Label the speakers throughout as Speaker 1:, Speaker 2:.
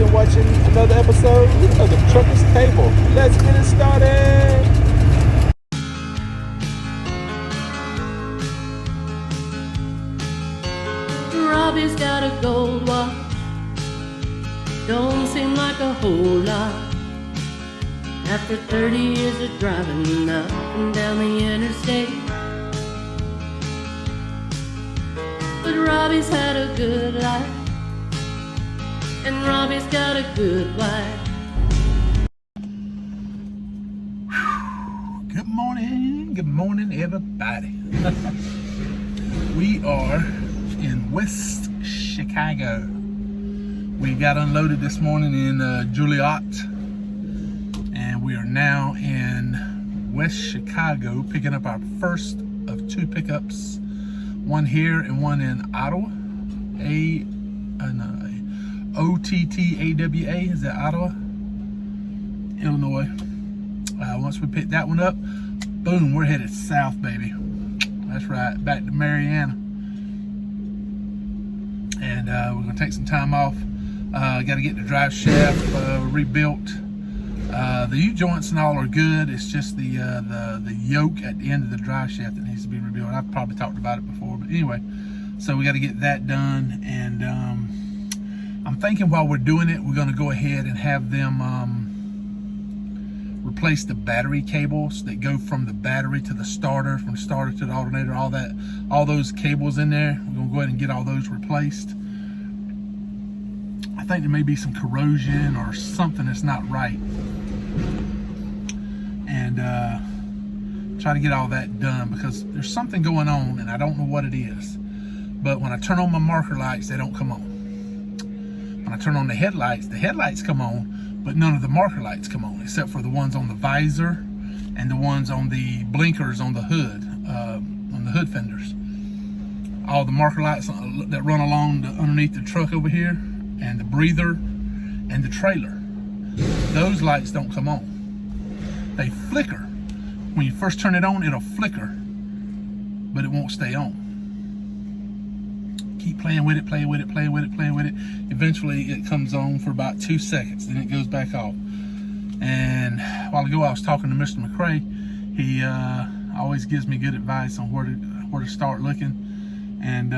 Speaker 1: and watching another episode of the Trucker's Table. Let's get it started.
Speaker 2: Robbie's got a gold watch, don't seem like a whole lot. After 30 years of driving up and down the interstate, but Robbie's had a good life, and Robbie's got a good wife.
Speaker 1: Good morning, everybody. We are in West Chicago. We got unloaded this morning in Juliet, and we are now in West Chicago picking up our first of two pickups, one here and one in Ottawa. OTTAWA, is that Ottawa? Illinois. Once we pick that one up, boom, we're headed south, baby. That's right, back to Marianna. And we're gonna take some time off. Got to get the drive shaft rebuilt. The U-joints and all are good. It's just the yoke at the end of the drive shaft that needs to be rebuilt. I've probably talked about it before, but anyway, so we got to get that done. And I'm thinking while we're doing it, we're going to go ahead and have them replace the battery cables that go from the battery to the starter, from the starter to the alternator, all those cables in there. We're going to go ahead and get all those replaced. I think there may be some corrosion or something that's not right, and try to get all that done, because there's something going on and I don't know what it is. But when I turn on my marker lights, they don't come on. When I turn on the headlights come on, but none of the marker lights come on, except for the ones on the visor and the ones on the blinkers on the hood fenders. All the marker lights that run along underneath the truck over here, and the breather and the trailer, those lights don't come on. They flicker. When you first turn it on, it'll flicker, but it won't stay on. Keep playing with it. Eventually it comes on for about 2 seconds, then it goes back off. And a while ago I was talking to Mr. McCrae. He always gives me good advice on where to start looking, and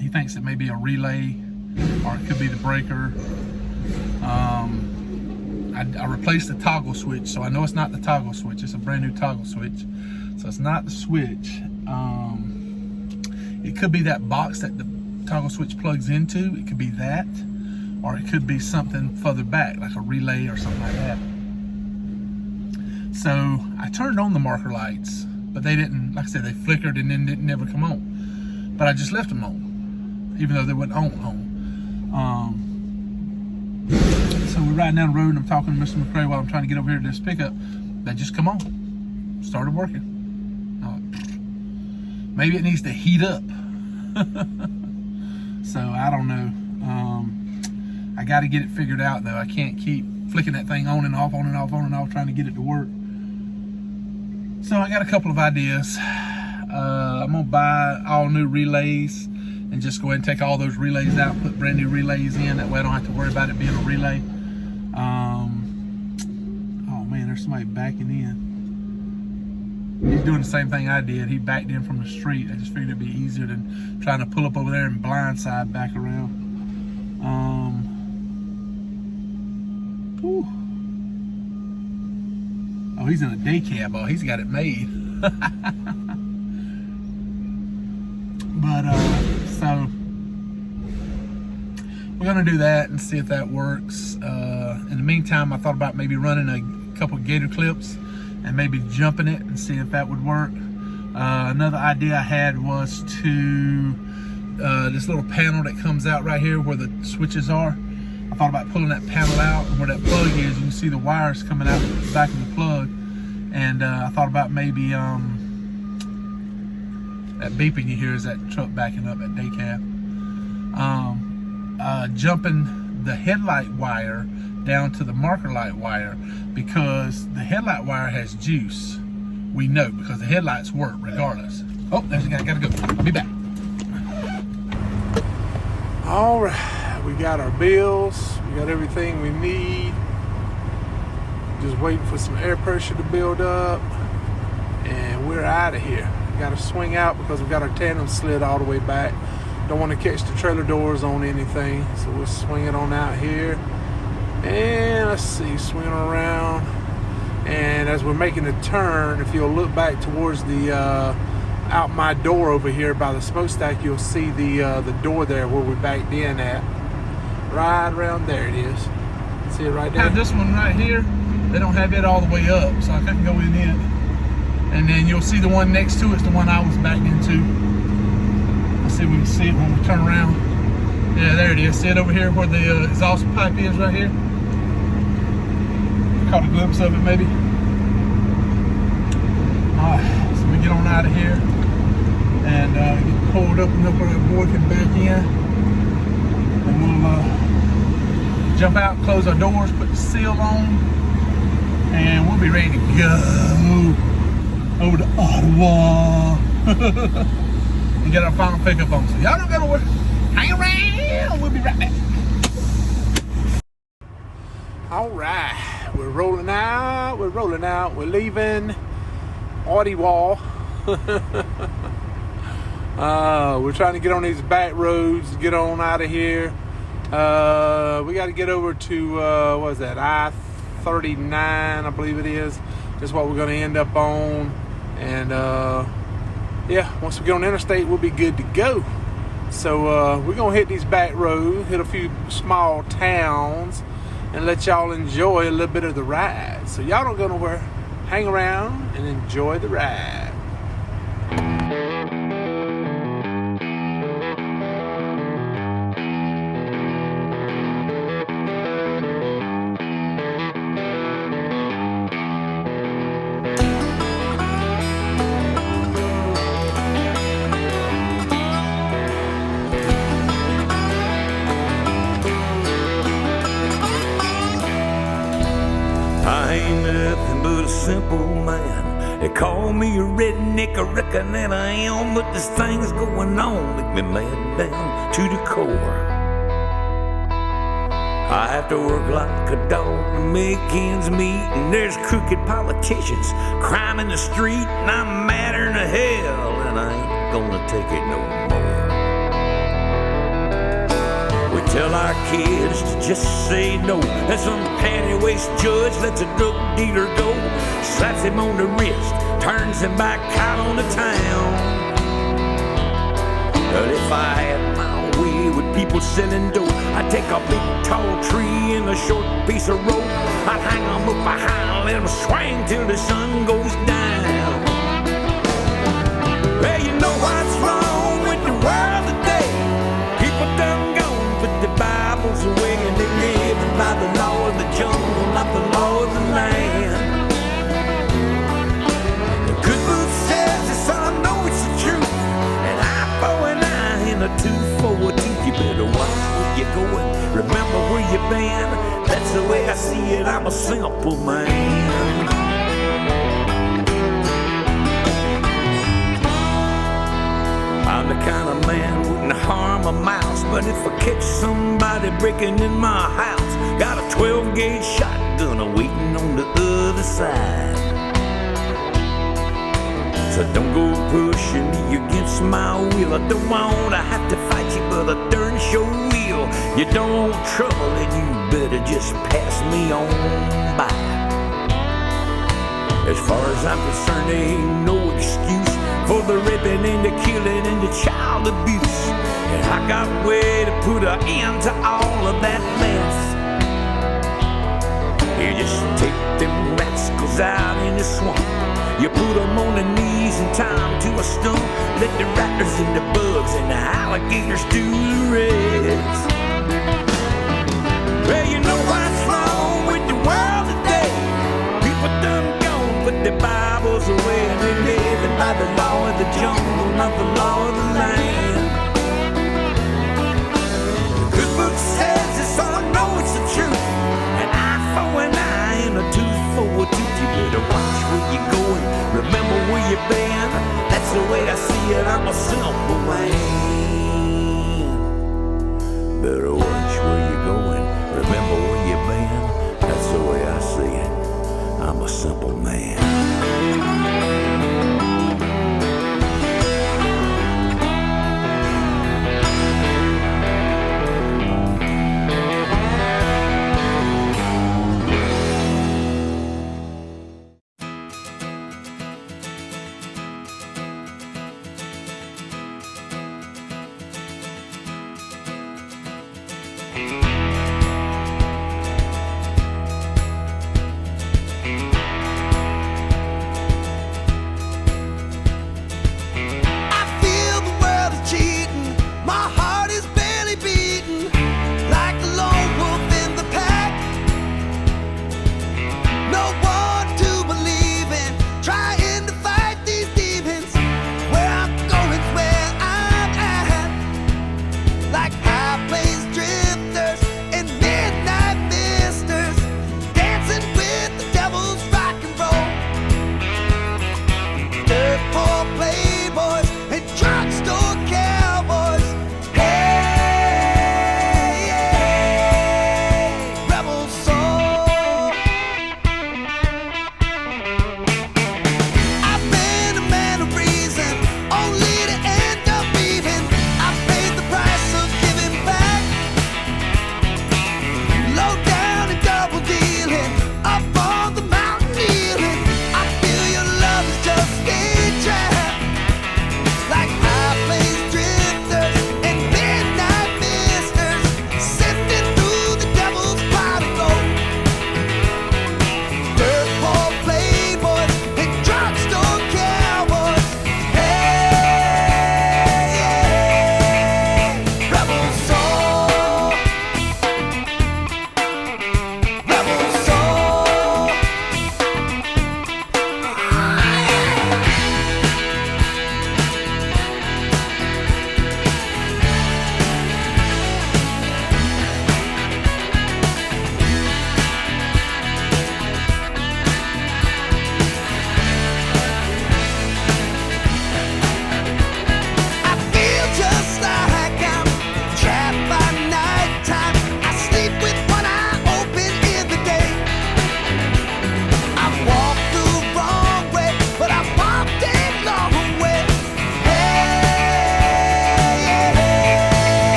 Speaker 1: he thinks it may be a relay, or it could be the breaker. I replaced the toggle switch, so I know it's not the toggle switch. It's a brand new toggle switch, so it's not the switch. It could be that box that the toggle switch plugs into. It could be that, or it could be something further back, like a relay or something like that. So I turned on the marker lights, but they didn't, like I said, they flickered and then didn't never come on. But I just left them on, even though they weren't on. So we're riding down the road and I'm talking to Mr. McCrae while I'm trying to get over here to this pickup. They just come on, started working. Maybe it needs to heat up. So I don't know. I got to get it figured out though. I can't keep flicking that thing on and off, trying to get it to work. So I got a couple of ideas. I'm gonna buy all new relays and just go ahead and take all those relays out, put brand new relays in. That way I don't have to worry about it being a relay. Oh man, there's somebody backing in. He's doing the same thing I did. He backed in from the street. I just figured it'd be easier than trying to pull up over there and blindside back around. Whew. Oh, he's in a day cab. Oh, he's got it made. But so we're gonna do that and see if that works. In the meantime, I thought about maybe running a couple gator clips and maybe jumping it and see if that would work. Another idea I had was to this little panel that comes out right here where the switches are. I thought about pulling that panel out, and where that plug is, you can see the wires coming out the back of the plug. And I thought about maybe that beeping you hear is that truck backing up at day cab. Jumping the headlight wire down to the marker light wire, because the headlight wire has juice. We know, because the headlights work regardless. Oh, there's a guy, gotta go. I'll be back. All right, we got our bills, We got everything we need. Just waiting for some air pressure to build up. And we're out of here. Got to swing out because we got our tandem slid all the way back. Don't want to catch the trailer doors on anything. So we'll swing it on out here. And let's see, swinging around. And as we're making a turn, if you'll look back towards the out my door over here by the smokestack, you'll see the door there where we backed in at. Right around there it is. See it right there? Have this one right here. They don't have it all the way up, so I couldn't go in it. And then you'll see the one next to it's the one I was backed into. Let's see if we can see it when we turn around. Yeah, there it is. See it over here where the exhaust pipe is right here? Caught a glimpse of it maybe. Alright, so we get on out of here and get pulled up enough where that boy can back in. And we'll jump out, close our doors, put the seal on, and we'll be ready to go over to Ottawa and get our final pickup on. So y'all don't go nowhere. Hang around. We'll be right back. All right, we're rolling out. We're leaving Ottawa. We're trying to get on these back roads, get on out of here. We got to get over to what is that? I-39, I believe it is. That's what we're going to end up on. And yeah, once we get on the interstate, we'll be good to go. So we're going to hit these back roads, hit a few small towns, and let y'all enjoy a little bit of the ride. So y'all don't go nowhere. Hang around and enjoy the ride.
Speaker 3: Simple man, they call me a redneck, I reckon that I am, but this thing's going on, make me mad down to the core. I have to work like a dog to make ends meet, and there's crooked politicians, crime in the street, and I'm madder than hell, and I ain't gonna take it no more. We tell our kids to just say no, that some panty-waist judge lets a drug dealer go, slaps him on the wrist, turns him back out on the town. But if I had my way with people selling dope, I'd take a big tall tree and a short piece of rope, I'd hang them up behind, let them swing till the sun goes down. Well, you know what's wrong with the world today? People done gone, put the Bibles away, and they live by the law of the jungle, not the law of the land. A 2-4-2, you better watch where you're going, remember where you've been, that's the way I see it, I'm a simple man. I'm the kind of man who wouldn't harm a mouse, but if I catch somebody breaking in my house, got a 12-gauge shotgun waiting on the other side. So don't go pushing me against my will. I don't want to have to fight you, but I darn sure will. You don't want trouble, and you better just pass me on by. As far as I'm concerned, there ain't no excuse for the raping and the killing and the child abuse. And I got a way to put an end to all of that mess. You just take them rascals out in the swamp, you put them on their knees and tie them to a stump, let the ratters and the bugs and the alligators do the rest. Well, you know what's wrong with the world today? People done gone, put their Bibles away, and they living by the law of the jungle, not the law of the land. The good book says this, all I know it's the truth, an eye for an eye and a tooth for a tooth. You better watch where you're going, remember where you've been, that's the way I see it, I'm a simple man. Better watch where you're going, remember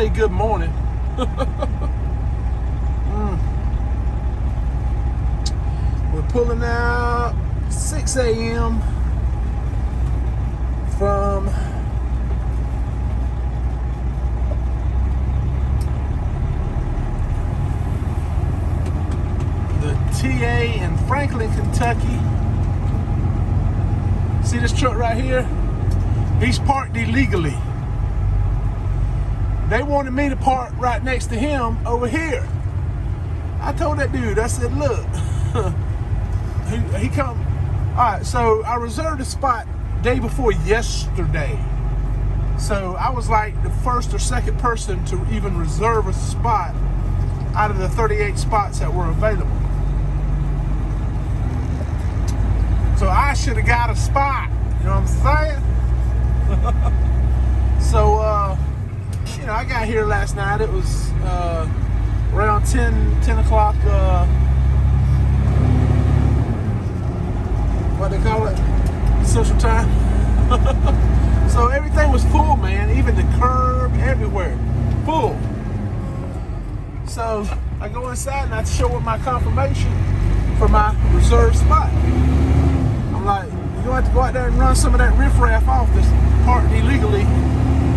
Speaker 1: say good morning. We're pulling out 6 a.m. from the TA in Franklin, Kentucky. See this truck right here? He's parked illegally. They wanted me to park right next to him over here. I told that dude, I said, look, he come. All right, so I reserved a spot day before yesterday. So I was like the first or second person to even reserve a spot out of the 38 spots that were available. So I should have got a spot, you know what I'm saying? So, you know, I got here last night. It was around 10 o'clock, what they call it, Central Time. So everything was full, man. Even the curb, everywhere. everywhere, full. So I go inside and I show her my confirmation for my reserved spot. I'm like, you're gonna have to go out there and run some of that riffraff off that's parked illegally,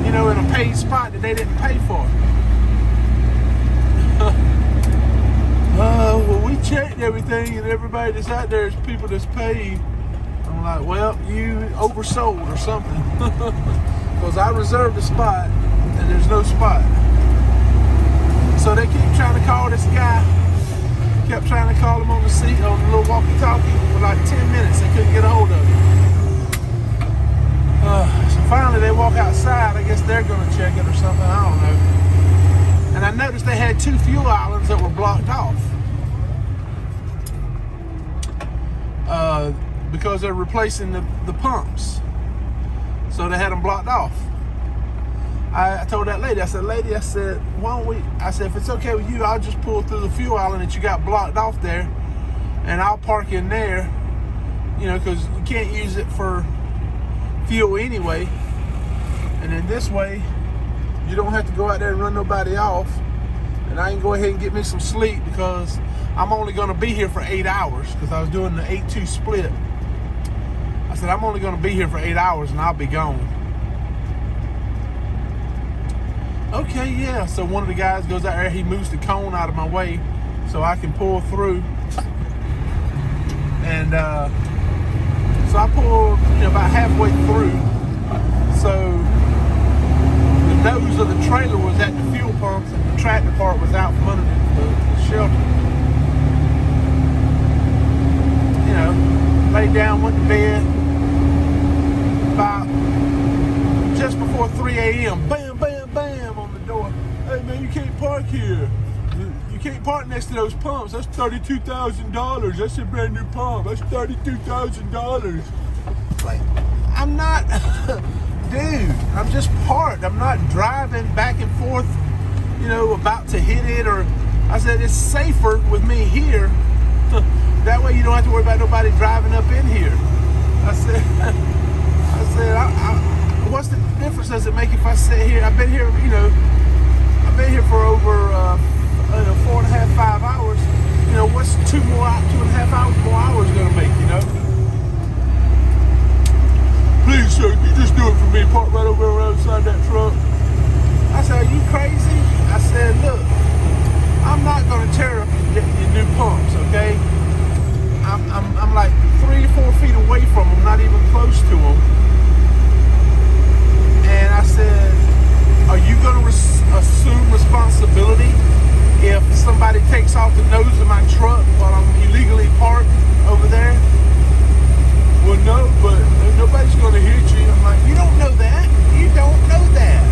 Speaker 1: you know, in a paid spot that they didn't pay for. Well, we checked everything and everybody that's out there is people that's paid. I'm like, well, you oversold or something. Because I reserved a spot and there's no spot. So they keep trying to call this guy. Kept trying to call him on the seat, on the little walkie-talkie for like 10 minutes. They couldn't get a hold of him. So finally they walk outside. I guess they're going to check it or something. I don't know. And I noticed they had 2 fuel islands that were blocked off. Because they're replacing the pumps. So they had them blocked off. I told that lady, I said, lady, I said, why don't we, I said, if it's okay with you, I'll just pull through the fuel island that you got blocked off there, and I'll park in there, you know, because you can't use it for fuel anyway. And then this way, you don't have to go out there and run nobody off. And I can go ahead and get me some sleep because I'm only going to be here for 8 hours because I was doing the 8-2 split. I said, I'm only going to be here for 8 hours and I'll be gone. Okay, yeah. So one of the guys goes out there, he moves the cone out of my way so I can pull through. And so I pulled, you know, about halfway through. So the nose of the trailer was at the fuel pumps and the tractor part was out from underneath the shelter. You know, laid down, went to bed. About just before 3 a.m., bam, bam, bam on the door. Hey man, you can't park here. You can't park next to those pumps. That's $32,000. That's a brand new pump. That's $32,000. Like, I'm not, dude, I'm just parked. I'm not driving back and forth, you know, about to hit it. Or I said, it's safer with me here. That way you don't have to worry about nobody driving up in here. I said, what's the difference does it make if I sit here? I've been here, you know, I've been here for over 4.5, 5 hours. You know, what's 2.5 hours more hours gonna make, you know? Please, sir, you just do it for me. Park right over outside that truck. I said, are you crazy? I said, look, I'm not gonna tear up your new pumps, okay? I'm like 3 or 4 feet away from them, not even close to them. And I said, are you going to assume responsibility if somebody takes off the nose of my truck while I'm illegally parked over there? Well, no, but nobody's going to hit you. I'm like, you don't know that. You don't know that.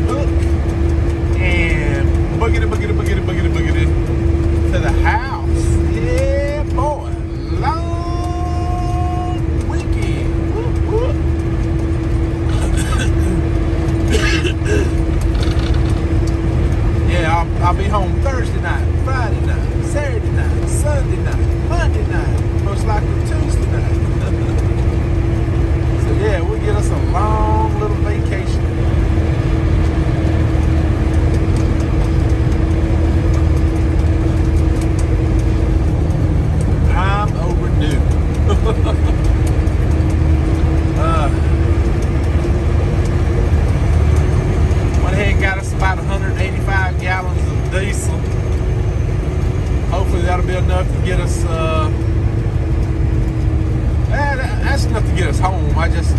Speaker 1: hook and boogity to the house. Yeah, boy. Long weekend. Whoop, whoop. Yeah, I'll be home Thursday night, Friday night, Saturday night, Sunday night, Monday night, most likely Tuesday night. So yeah, we'll get us a long little vacation. I'm overdue. Went ahead and got us about 185 gallons of diesel. Hopefully that'll be enough to get us, that's enough to get us home. As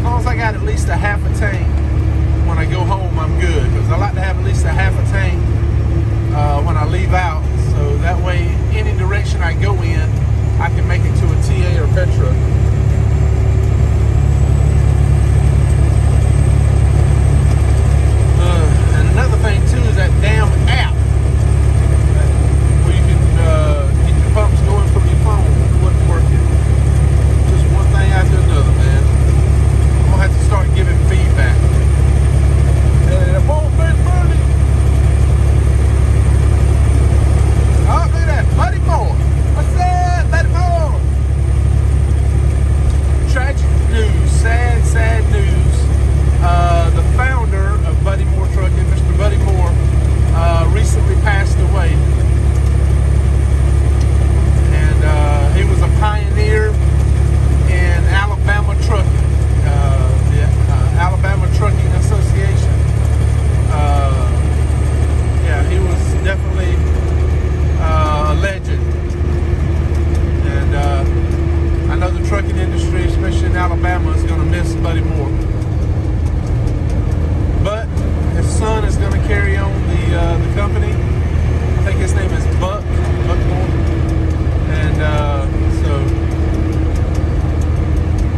Speaker 1: long as I got at least a half a tank when I go home, I'm good. Because I like to have at least a half a tank when I leave out. So that way, any direction I go in, I can make it to a TA or Petra. And another thing too is that damn app where you can get your pumps going from your phone. It wasn't working. Just one thing after another, man. I'm gonna have to start giving feedback. Oh, look at that, Buddy Moore. What's up, Buddy Moore? Tragic news, sad news. The founder of Buddy Moore Trucking, Mr. Buddy Moore, recently passed away. And he was a pioneer in Alabama trucking, the Alabama Trucking Association. Yeah, he was definitely a legend. And I know the trucking industry, especially in Alabama, is going to miss Buddy Moore. But his son is going to carry on the company. I think his name is Buck Moore. And so,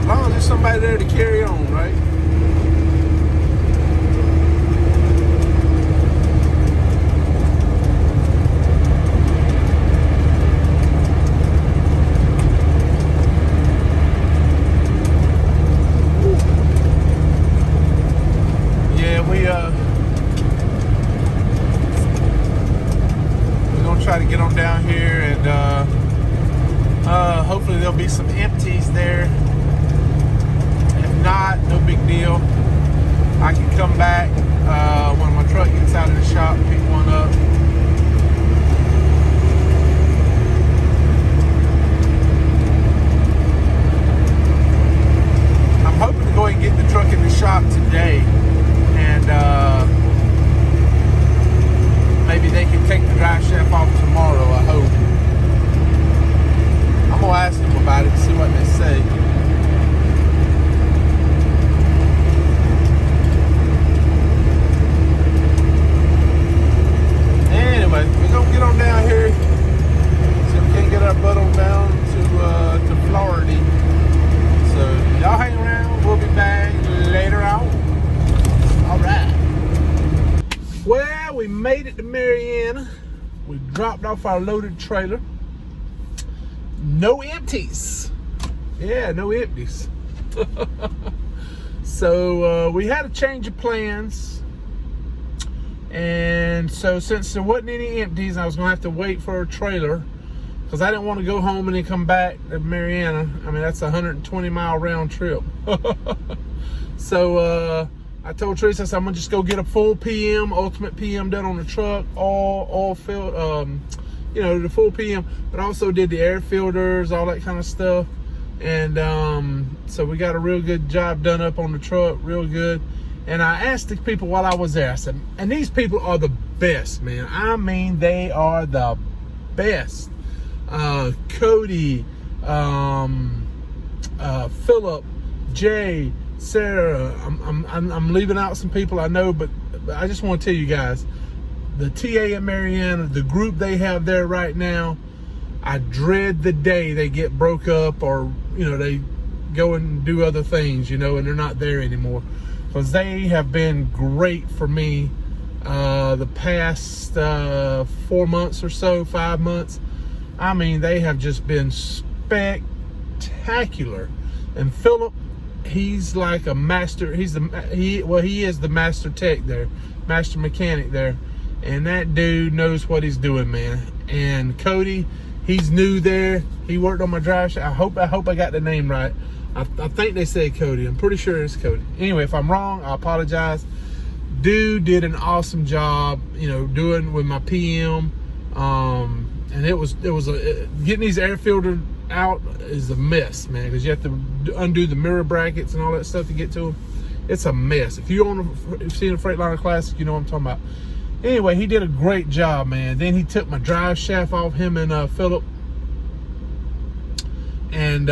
Speaker 1: as long as there's somebody there to carry on, right? We're gonna try to get on down here, and hopefully there'll be some empties there. If not, no big deal. I can come back when my truck gets out of the shop, pick one up. I'm hoping to go ahead and get the truck in the shop today. And maybe they can take the Driveshaft off tomorrow, I hope. I'm going to ask them about it and see what they say. Anyway, we're going to get on down here. See if we can get our butt on down to Florida. So, y'all hang around. We'll be back later on. All right. Well, we made it to Marianna. We dropped off our loaded trailer. No empties. Yeah, no empties. So we had a change of plans. And so since there wasn't any empties, I was going to have to wait for a trailer. Because I didn't want to go home and then come back to Marianna. I mean, that's a 120-mile round trip. So, I told Teresa, I said, I'm gonna just go get a full PM, ultimate PM done on the truck, all filled, the full PM, but also did the air filters, all that kind of stuff. And so we got a real good job done up on the truck, real good. And I asked the people while I was there, I said, and these people are the best, man. I mean, they are the best. Cody, Philip, Jay, Sarah, I'm leaving out some people I know, but I just want to tell you guys, the TA at Marianna, the group they have there right now, I dread the day they get broke up or, they go and do other things, and they're not there anymore. because they have been great for me the past 4 months or so, 5 months. I mean, they have just been spectacular. And Philip, he's like a master. He is the master tech there, master mechanic there, and that dude knows what he's doing, man. And Cody, he's new there. He worked on my drive shaft. I hope I got the name right. I think they said Cody. I'm pretty sure it's Cody. Anyway, if I'm wrong, I apologize. Dude did an awesome job, you know, doing with my PM. And it was getting these air filters out is a mess, man, because you have to undo the mirror brackets and all that stuff to get to them. It's a mess. If you've seen a Freightliner Classic, you know what I'm talking about. Anyway, he did a great job, man. Then he took my drive shaft off, him and Philip. And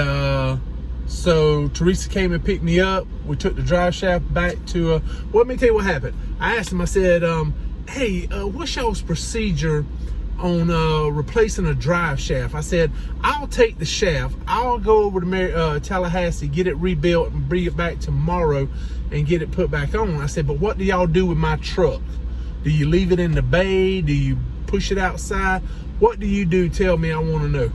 Speaker 1: so Teresa came and picked me up. We took the drive shaft back to, well, let me tell you what happened. I asked him, I said, hey, what's y'all's procedure on replacing a drive shaft? I said, I'll take the shaft. I'll go over to Tallahassee, get it rebuilt, and bring it back tomorrow and get it put back on. I said, but what do y'all do with my truck? Do you leave it in the bay? Do you push it outside? What do you do? Tell me, I want to know.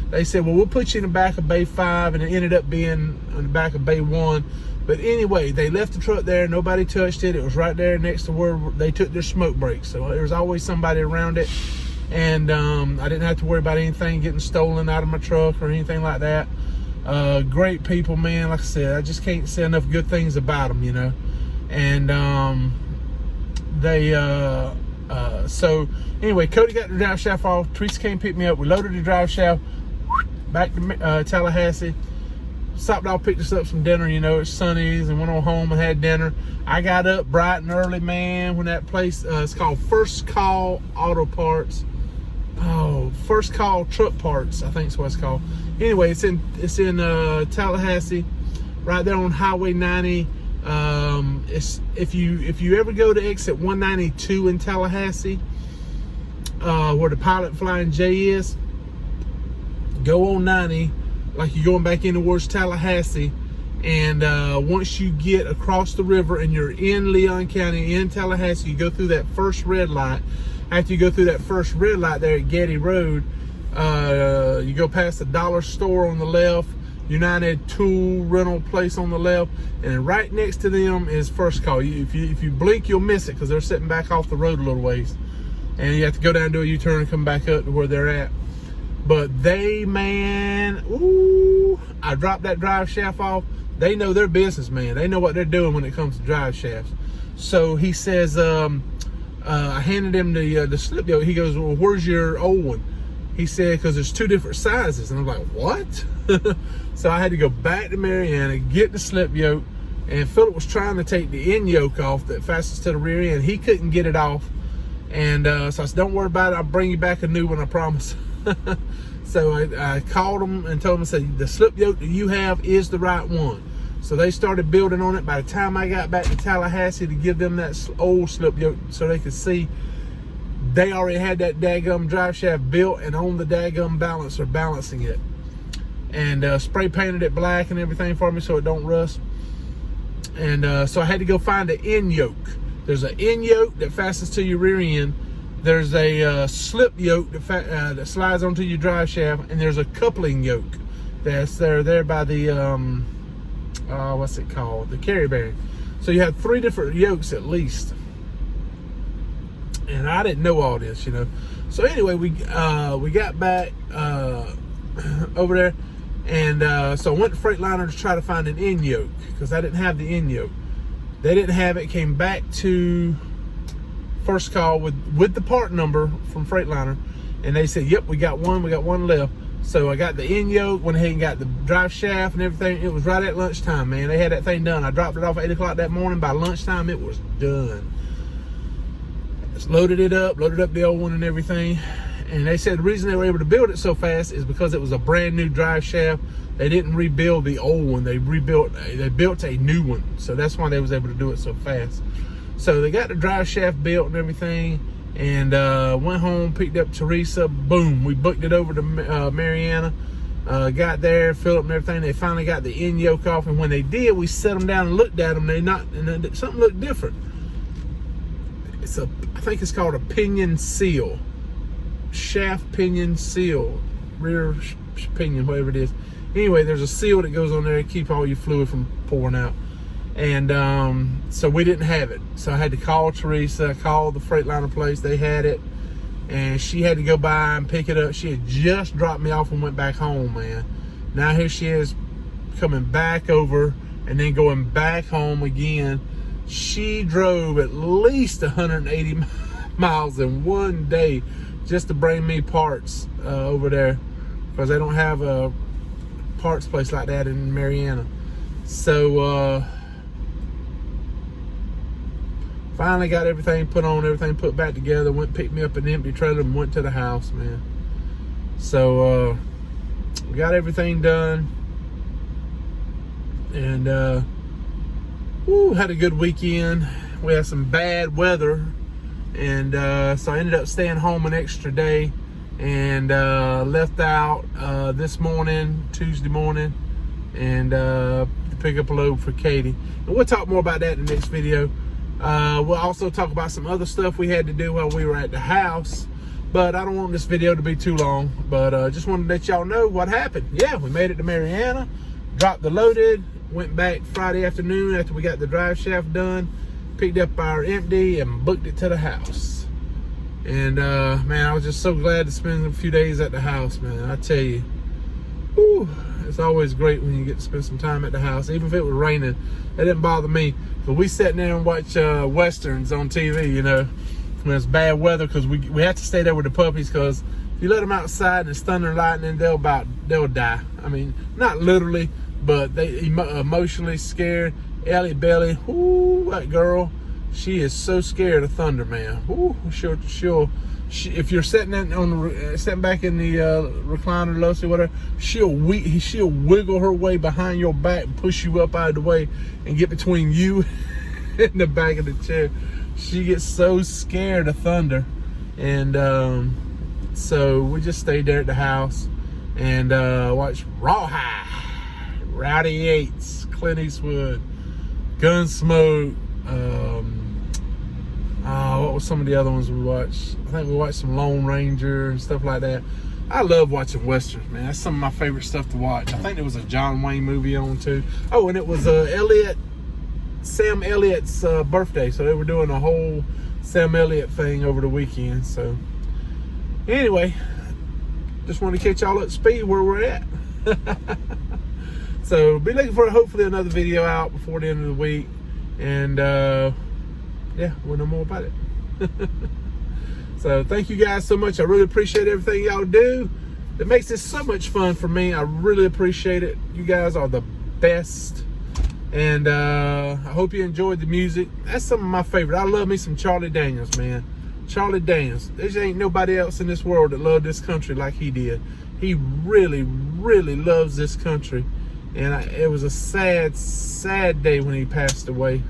Speaker 1: They said, well, we'll put you in the back of bay 5, and it ended up being in the back of bay 1. But anyway, they left the truck there. Nobody touched it. It was right there next to where they took their smoke breaks. So there was always somebody around it. And I didn't have to worry about anything getting stolen out of my truck or anything like that. Great people, man. Like I said, I just can't say enough good things about them, you know. And so anyway, Cody got the drive shaft off. Teresa came pick me up. We loaded the drive shaft back to Tallahassee. Stopped off, picked us up some dinner, you know, at Sonny's, and went on home and had dinner. I got up bright and early, man, when that place, it's called First Call Auto Parts. Oh, First Call Truck Parts, I think is what it's called. Anyway, it's in Tallahassee, right there on Highway 90. It's if you ever go to exit 192 in Tallahassee, where the Pilot Flying J is, go on 90. Like you're going back in towards Tallahassee, and once you get across the river and you're in Leon County, in Tallahassee, you go through that first red light. After you go through that first red light there at Getty Road, you go past the dollar store on the left, United Tool Rental Place on the left, and right next to them is First Call. If you blink, you'll miss it because they're sitting back off the road a little ways, and you have to go down, do a U-turn, and come back up to where they're at. But they, man, ooh, I dropped that drive shaft off. They know their business, man. They know what they're doing when it comes to drive shafts. So he says, I handed him the slip yoke. He goes, well, where's your old one? He said, because there's 2 different sizes. And I'm like, what? So I had to go back to Marianna, get the slip yoke. And Philip was trying to take the end yoke off that fastens to the rear end. He couldn't get it off. And so I said, don't worry about it. I'll bring you back a new one, I promise. So I called them and told them, I said, the slip yoke that you have is the right one. So they started building on it. By the time I got back to Tallahassee to give them that old slip yoke so they could see, they already had that daggum drive shaft built and on the daggum balancer, balancing it. And spray painted it black and everything for me so it don't rust. And so I had to go find an end yoke. There's an end yoke that fastens to your rear end. There's a slip yoke that slides onto your drive shaft, and there's a coupling yoke that's there by the what's it called? The carry bearing. So you have 3 different yokes at least. And I didn't know all this, you know. So anyway, we got back over there, and so I went to Freightliner to try to find an end yoke because I didn't have the end yoke. They didn't have it. Came back to First Call with the part number from Freightliner, and they said, yep, we got one left. So I got the end yoke, went ahead and got the drive shaft and everything. It was right at lunchtime, man. They had that thing done. I dropped it off at 8 o'clock that morning. By lunchtime, it was done. Just loaded up the old one and everything. And they said the reason they were able to build it so fast is because it was a brand new drive shaft. They didn't rebuild the old one. They built a new one. So that's why they was able to do it so fast. So they got the drive shaft built and everything, and went home, picked up Teresa. Boom, we booked it over to Marianna, Got there, filled up and everything. They finally got the end yoke off, and when they did, we set them down and looked at them. Something looked different. I think it's called a pinion seal, shaft pinion seal, rear pinion, whatever it is. Anyway, there's a seal that goes on there to keep all your fluid from pouring out. And so we didn't have it. So I had to call Teresa, call the Freightliner place. They had it. And she had to go by and pick it up. She had just dropped me off and went back home, man. Now here she is coming back over and then going back home again. She drove at least 180 miles in one day just to bring me parts over there, because they don't have a parts place like that in Marianna. So finally got everything put on, everything put back together, went and picked me up an empty trailer and went to the house, man. So we got everything done, and had a good weekend. We had some bad weather, and so I ended up staying home an extra day, and left out this morning, Tuesday morning, and to pick up a load for Katie. And we'll talk more about that in the next video. We'll also talk about some other stuff we had to do while we were at the house, but I don't want this video to be too long. But just wanted to let y'all know what happened. Yeah, we made it to Marianna, dropped the loaded, went back Friday afternoon after we got the drive shaft done, picked up our empty and booked it to the house. And man, I was just so glad to spend a few days at the house, man. I tell you, whew, it's always great when you get to spend some time at the house, even if it was raining. It didn't bother me. But we sat there and watch westerns on TV, you know, when it's bad weather, because we have to stay there with the puppies, because if you let them outside and it's thunder and lightning, they'll die. I mean, not literally, but they emotionally scared. Ellie Belly, whoo, that girl, she is so scared of thunder, man. Whoo, if you're sitting back in the recliner, Lucy, whatever, she'll wiggle her way behind your back and push you up out of the way and get between you and the back of the chair. She gets so scared of thunder, and so we just stayed there at the house and watched Rawhide, Rowdy Yates, Clint Eastwood, Gunsmoke. What was some of the other ones we watched? I think we watched some Lone Ranger and stuff like that. I love watching westerns, man. That's some of my favorite stuff to watch. I think there was a John Wayne movie on too. Oh, and it was Sam Elliott's birthday, so they were doing a whole Sam Elliott thing over the weekend. So anyway, just want to catch y'all up to speed where we're at. So be looking for hopefully another video out before the end of the week, and yeah, we'll know more about it. So thank you guys so much. I really appreciate everything y'all do. It makes this so much fun for me. I really appreciate it. You guys are the best. And I hope you enjoyed the music. That's some of my favorite. I love me some Charlie Daniels, man. Charlie Daniels. There ain't nobody else in this world that loved this country like he did. He really, really loves this country. And it was a sad, sad day when he passed away.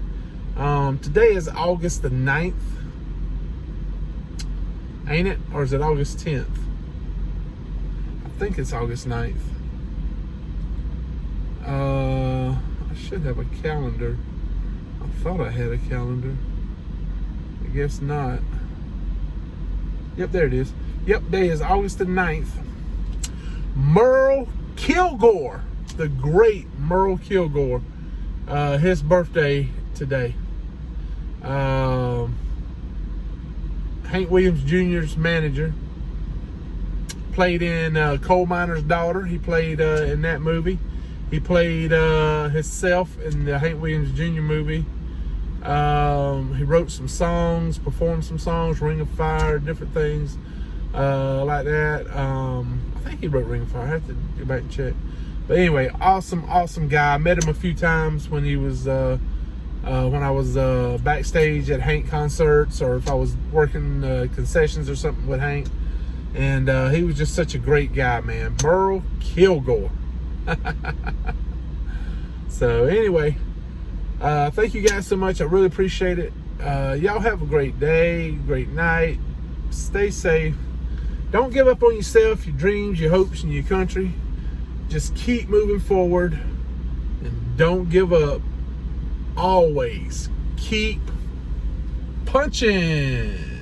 Speaker 1: Today is August the 9th. Ain't it? Or is it August 10th? I think it's August 9th. I should have a calendar. I thought I had a calendar. I guess not. Yep, there it is. Yep, day is August the 9th. Merle Kilgore, the great Merle Kilgore. His birthday today. Hank Williams Jr.'s manager. Played in Coal Miner's Daughter. He played in that movie. He played himself in the Hank Williams Jr. movie. He wrote some songs, performed some songs, Ring of Fire, different things like that. I think he wrote Ring of Fire. I have to go back and check. But anyway, awesome, awesome guy. I met him a few times when he was when I was backstage at Hank concerts, or if I was working concessions or something with Hank. And he was just such a great guy, man. Merle Kilgore. So anyway, thank you guys so much. I really appreciate it. Y'all have a great day, great night. Stay safe. Don't give up on yourself, your dreams, your hopes, and your country. Just keep moving forward and don't give up. Always keep punching.